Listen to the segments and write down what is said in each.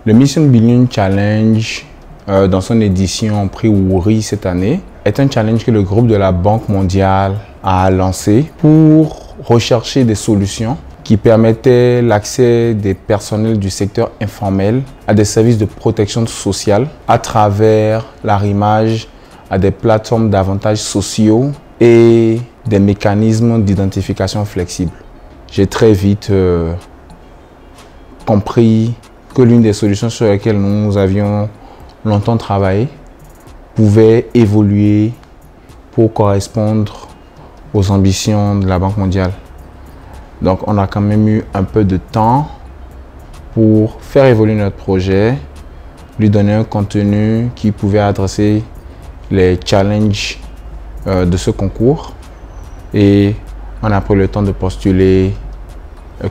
Le Mission Billion Challenge, dans son édition prix Woori cette année, est un challenge que le groupe de la Banque mondiale a lancé pour rechercher des solutions qui permettaient l'accès des personnels du secteur informel à des services de protection sociale à travers l'arrimage à des plateformes d'avantages sociaux et des mécanismes d'identification flexibles. J'ai très vite compris que l'une des solutions sur lesquelles nous avions longtemps travaillé pouvait évoluer pour correspondre aux ambitions de la Banque mondiale. Donc on a quand même eu un peu de temps pour faire évoluer notre projet, lui donner un contenu qui pouvait adresser les challenges de ce concours. Et on a pris le temps de postuler,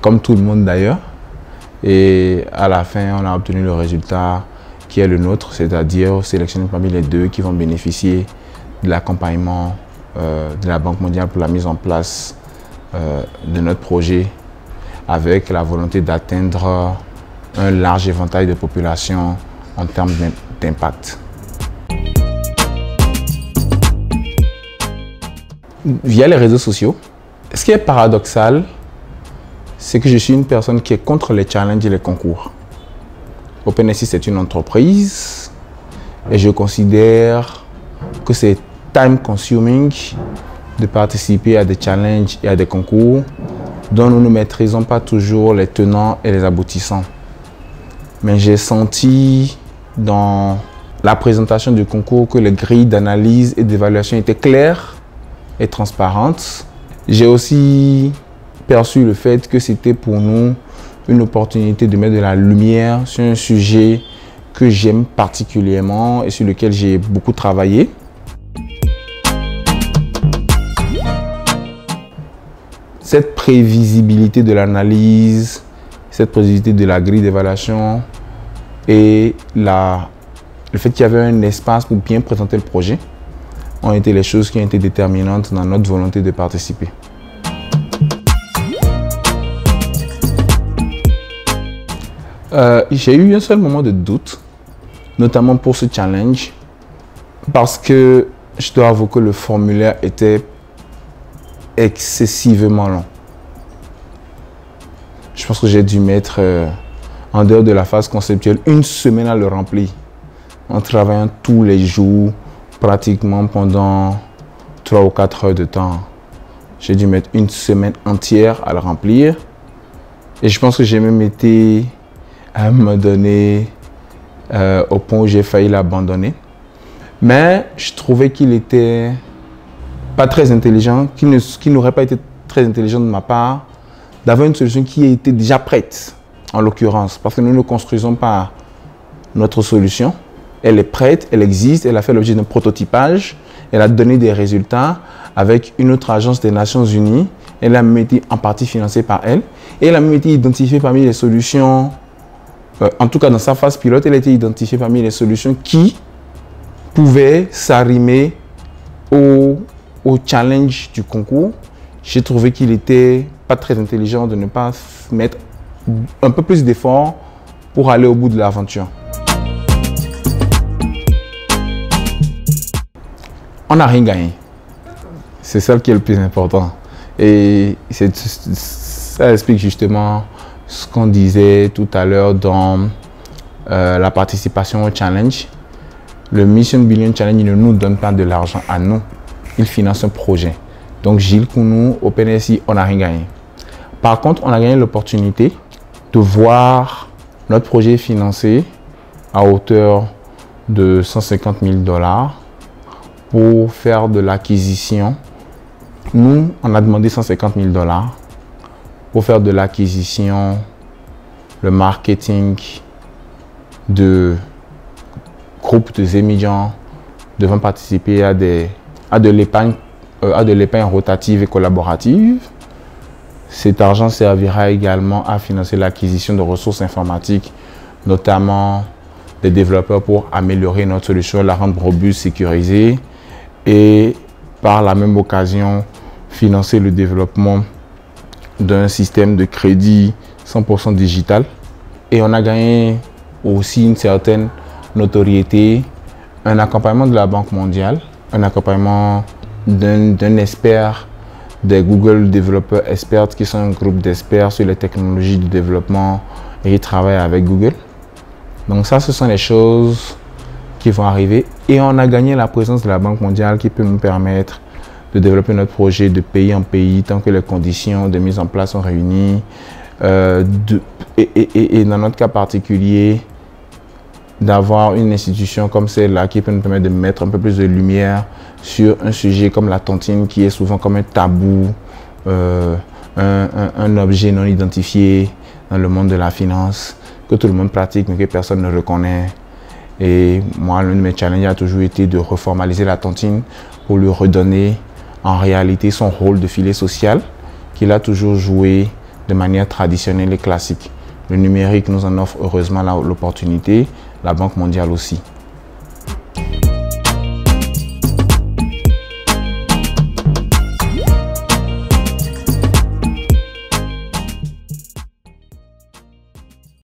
comme tout le monde d'ailleurs. Et à la fin, on a obtenu le résultat qui est le nôtre, c'est-à-dire sélectionner parmi les 2 qui vont bénéficier de l'accompagnement de la Banque mondiale pour la mise en place de notre projet, avec la volonté d'atteindre un large éventail de populations en termes d'impact. Via les réseaux sociaux, ce qui est paradoxal, c'est que je suis une personne qui est contre les challenges et les concours. OpenSea, c'est une entreprise et je considère que c'est time consuming de participer à des challenges et à des concours dont nous ne maîtrisons pas toujours les tenants et les aboutissants. Mais j'ai senti dans la présentation du concours que les grilles d'analyse et d'évaluation étaient claires et transparentes. J'ai aussi perçu le fait que c'était pour nous une opportunité de mettre de la lumière sur un sujet que j'aime particulièrement et sur lequel j'ai beaucoup travaillé. Cette prévisibilité de l'analyse, cette prévisibilité de la grille d'évaluation et le fait qu'il y avait un espace pour bien présenter le projet ont été les choses qui ont été déterminantes dans notre volonté de participer. J'ai eu un seul moment de doute, notamment pour ce challenge, parce que je dois avouer que le formulaire était excessivement long. Je pense que j'ai dû mettre, en dehors de la phase conceptuelle, 1 semaine à le remplir, en travaillant tous les jours, pratiquement pendant 3 ou 4 heures de temps. J'ai dû mettre 1 semaine entière à le remplir. Et je pense que j'ai même été à un moment donné au point où j'ai failli l'abandonner. Mais je trouvais qu'il était pas très intelligent, qu'il n'aurait pas été très intelligent de ma part d'avoir une solution qui était déjà prête, en l'occurrence, parce que nous ne construisons pas notre solution. Elle est prête, elle existe, elle a fait l'objet d'un prototypage, elle a donné des résultats avec une autre agence des Nations Unies. Elle a même été en partie financée par elle et elle a même été identifiée parmi les solutions, en tout cas dans sa phase pilote, elle a été identifiée parmi les solutions qui pouvaient s'arrimer au challenge du concours. J'ai trouvé qu'il n'était pas très intelligent de ne pas mettre un peu plus d'efforts pour aller au bout de l'aventure. On n'a rien gagné. C'est ça qui est le plus important. Et ça explique justement ce qu'on disait tout à l'heure dans la participation au challenge. Le Mission Billion Challenge ne nous donne pas de l'argent à nous. Il finance un projet. Donc Gilles Kounou, OpenSea, on n'a rien gagné. Par contre, on a gagné l'opportunité de voir notre projet financé à hauteur de 150 000 $ pour faire de l'acquisition. Nous, on a demandé 150 000 $ pour faire de l'acquisition, le marketing de groupes de étudiants devant participer à de l'épargne rotative et collaborative. Cet argent servira également à financer l'acquisition de ressources informatiques, notamment des développeurs pour améliorer notre solution, la rendre robuste, sécurisée et par la même occasion financer le développement d'un système de crédit 100% digital. Et on a gagné aussi une certaine notoriété, un accompagnement de la Banque mondiale, un accompagnement d'un expert, des Google Developer Experts, qui sont un groupe d'experts sur les technologies de développement et qui travaillent avec Google. Donc ça, ce sont les choses qui vont arriver. Et on a gagné la présence de la Banque mondiale qui peut nous permettre de développer notre projet de pays en pays tant que les conditions de mise en place sont réunies. Et dans notre cas particulier, d'avoir une institution comme celle-là qui peut nous permettre de mettre un peu plus de lumière sur un sujet comme la tontine qui est souvent comme un tabou, un objet non identifié dans le monde de la finance, que tout le monde pratique mais que personne ne reconnaît. Et moi, l'un de mes challenges a toujours été de reformaliser la tontine pour lui redonner en réalité son rôle de filet social qu'il a toujours joué de manière traditionnelle et classique. Le numérique nous en offre heureusement l'opportunité, la Banque mondiale aussi.